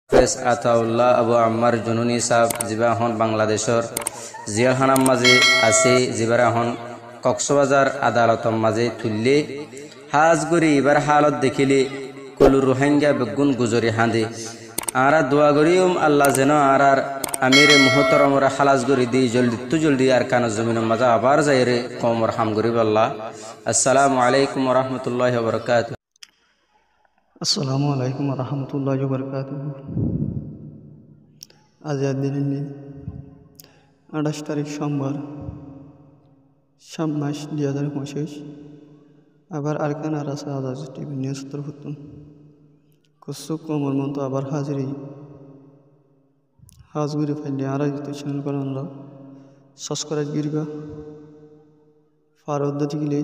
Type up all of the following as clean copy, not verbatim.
হাফেজ আতাউল্লাহ আবু আম্মার জুনুনি সাহেব যিবা এখন বাংলাদেশৰ জিয়াখানাৰ মাঝে আছে, যিবাৰ এখন কক্সবাজার আদালতৰ মাঝে তুললে হাজ কৰি এবার হালত দেখিলে কলু রোহিঙ্গা বেগুন গুজরি হাঁদে আরা দোয়া করিম আল্লাহ যেন আর আমিরে মুহতরমরা খালাস করি দিই জলদি আর কান জমিনের মাঝে আবার যাই রে কমর হাম করিব আল্লাহ। আসসালামু আলাইকুম রহমতুল্লাহ বরকাত। আসসালামু আলাইকুম রহমতুল্লাহ বরকাত। আজাদ দিন 28 তারিখ সোমবার 7 মাস 2025। আবার আরকান আরাসা আজাদ টিভি নিউজ তরফতুন কুসুক কোমর মতো আবার হাজগুড়ি ফাইলে আর চ্যানেল করেন আমরা সাবস্ক্রাইব গিরগা ফারদ দিলে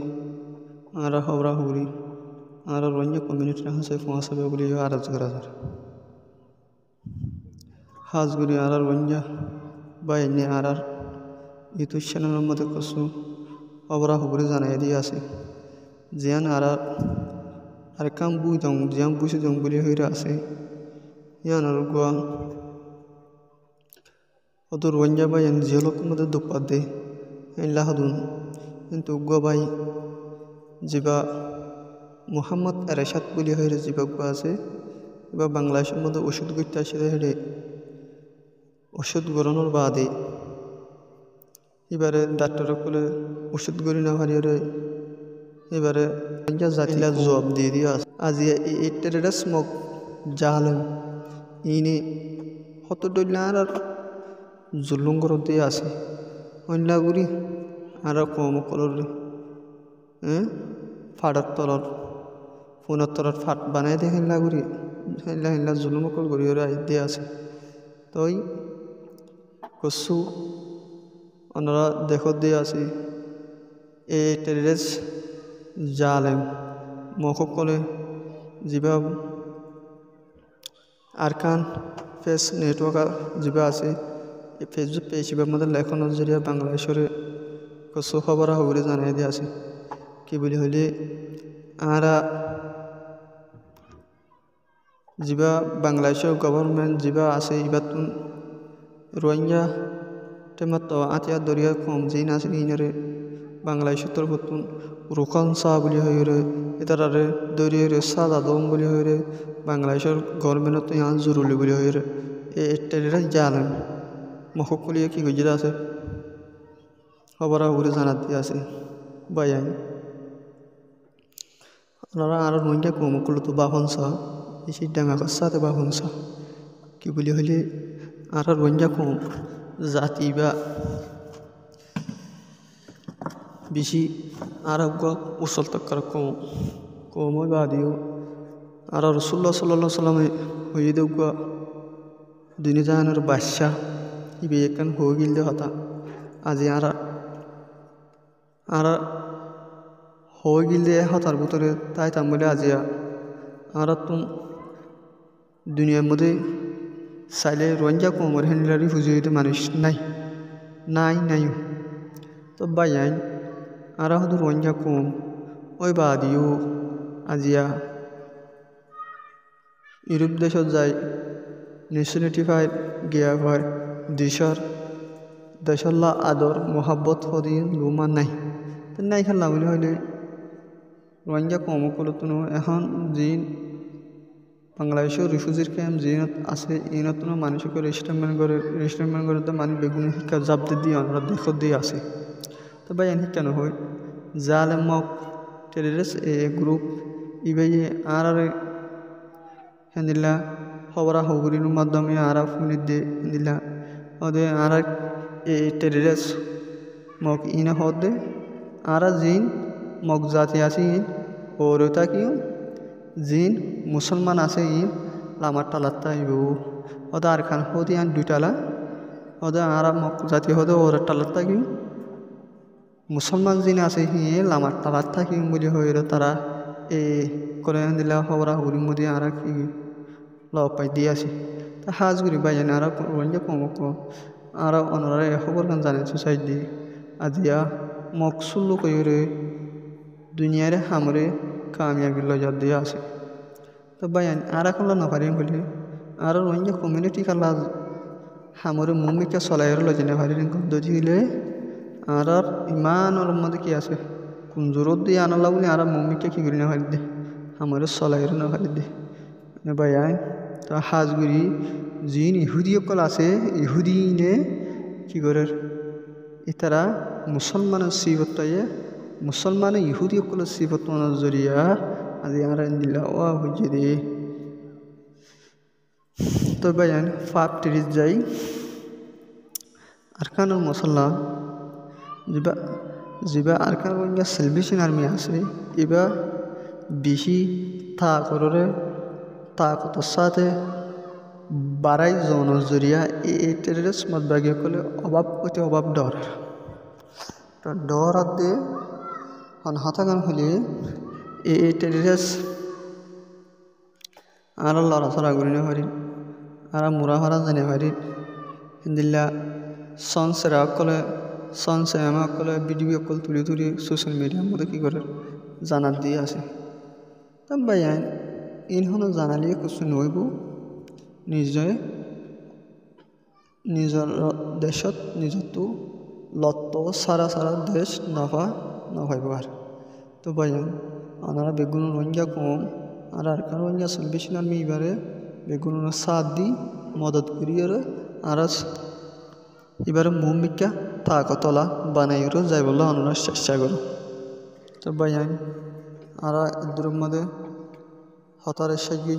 আর হবরা হবরি আর রঞ্জ কমিউনিটি হাসে ফোঁসাবে বলি আর আজগার হাজগুড়ি আর রঞ্জা বাইনে আর ইউটিউব চ্যানেলের মধ্যে কিছু হবরা হবরি জানাই দিয়ে আছে জিয়ান আর কাম বুঝ দং জিয়ান বুঝে দং বলে হইরা আছে ইয়ান আর গোয়া অত রঞ্জা বাইন জিয়লক মধ্যে দোপা দে লাহাদুন কিন্তু গোয়া বাই যিবা মোহাম্মদ এরশাদ বলি হইরে যিবা গোয়া আছে এবার বাংলাদেশের মধ্যে ওষুধ করতে আসে হেঁটে ওষুধ গড়ানোর বাদে এবারে ডাক্তার বলে ওষুধ গড়ি না হারিয়ে এবারে জাতিলা জবাব দিয়ে দিয়ে আছে আজি এই টেরেডাস মগ জাহালেন ইনি হত ডলার আর জুলুঙ্গর দিয়ে আছে অন্যগুড়ি আর কম কলর ফাটার তলর ফোনের তলর ফাট বানাই দিয়ে হেল্লাগুড়ি হেল্লা জুলুম কল গড়ি দিয়ে আছে তই কচু ওনারা দেখত দিয়ে আছে এই টেরেস জালেম মকলে যিবা আরকান ফেস নেটওয়ার্ক যিবা আছে এই ফেসবুক পেজ এবার মধ্যে লেখনের জরিয়া বাংলাদেশরে কিছু খবর খবরে জানাই দিয়ে আছে কি বলি হলে আরা যিবা বাংলাদেশের গভর্নমেন্ট যিবা আছে এবার তুন রোহিঙ্গা টেমাত আতিয়া দরিয়া কম জিন আছে ইনারে বাংলাদেশের তরফতুন রোকান শাহ বলি হয়ে এটারে দরিয়ারে সাদা দম বলি হয়ে বাংলাদেশের গভর্নমেন্ট ইহান জরুরি বলি হয়ে এটা জানেন মহকুলিয়ে কি গজিরা আছে খবর খবরে জানা দিয়ে আছে বাইন ওনারা আর রোহিঙ্গা কম করলো তো বাহনসা বেশি ডাঙা সাথে বাহনসা কি বলি হলে আর রোহিঙ্গা কম জাতি বা বেশি আর উসল তক্কার কম বাদিও আর রসুল্লাহ সাল্লাহ সাল্লামে হয়ে দেওয়া দুনিয়া জাহানের বাদশাহ ইবে এখান হয়ে গিল হতা আজি আর হয়ে গিল হতার ভিতরে তাই তাম বলে আজিয়া আর তুম দুনিয়ার মধ্যে চাইলে রঞ্জা কমর হেনলারি হুজুরিতে মানুষ নাই তো বাইন আর হয়তো রঞ্জা কম ওই বাদিও আজিয়া ইউরোপ দেশত যায় নেশনালিটি ফাই গিয়া হয় দেশল্লা আদর মহাব্বত হদিন লুমা নাই খেলা বলে হইলে রোহিঙ্গা কম করতো এখন জিন বাংলাদেশের রিফিউজির ক্যাম্প জিনত আছে ইনত মানুষকে রেজিস্টারমেন্ট করে তো মানুষ বেগুন শিক্ষা জাপতে দিয়ে আমরা দেখত দিয়ে আছে তো ভাই এনে কেন হয় জালে মক টেরিস্ট এ গ্রুপ ইবাই আর হেন্দিলা খবরা খবরির মাধ্যমে আর ফোনে দিয়ে হেন্দিলা ওদের আর এই টেরিস্ট মক ইনা হদে আর জিন মক জাতি আছে ওরতা কি জিন মুসলমান আছে লামার টালাত্তা ওদের আর খান হদি আন দুইটালা ওদের আর মক জাতি হদে ওর টালাত্তা কি মুসলমান জিন আছে লামার টালাত্তা কি বলি হয়ে তারা করে দিলা খবরা হবরির মধ্যে আর কি পাই দিয়ে আছে তা হাজগুড়ি বাইন আর রঞ্জা কম আর অনারা খবর গান জানে সুসাইড দিয়ে আজিয়া মক সুল্লু কইরে দুনিয়ারে হামরে কামিয়াবি লজার দিয়ে আছে তো বাইন আর এখন নপারি বলে আর রোহিঙ্গা কমিউনিটি কালা হামরে মুমিকা চলাইয়ের লজনে ভারি দিলে আর ইমান ওর মধ্যে কি আছে কোন জোরত দিয়ে আনালা বলে আর মুমিকা কি করি না ভারি দে আমারে চলাইয়ের না ভারি দে ভাই তা হাজগুড়ি যিন ইহুদি অকল আছে ইহুদি নে কি করে ইতারা মুসলমানের সিবতায়ে মুসলমান ইহুদি অকল সিবত জরিয়া আজি আর দিলা ও হইছে দে তো ভাই ফাপ তিরিশ যাই আরকানুল মুসল্লা जिबा आरकान रोहिंग्या सेल्वेशन आर्मी আছে এবা বেশি তা করে তাকতর সাথে বাড়াই জনের জরিয়া এই টেররিস্ট মতবাগী কলে অভাব ডর তো ডর আদে হন হাতাগান হলে এই টেররিস্ট আর লড়াচড়া করি না পারি আর মুরা হরা জানে পারি দিল্লা সনসেরা কলে সনসে আমার কলে ভিডিও কল তুলি সোশ্যাল মিডিয়ার মধ্যে কী করে জানার দিয়ে আছে তা ভাই ইনহনো জানালিয়ে কিছু নইব নিজের দেশত নিজতো লত্ত সারা দেশ নভাইব আর তো ভাই আনারা বেগুন রোহিঙ্গা কম আর আরকান রোহিঙ্গা সেলভেশন আর্মি এবারে বেগুন সাথ দি মদত করি আর এবারে মুমিকা তাকতলা বানাইরও যাই বলে আমরা চেষ্টা করো তো ভাই আর এদের মধ্যে হতারে সাজিয়ে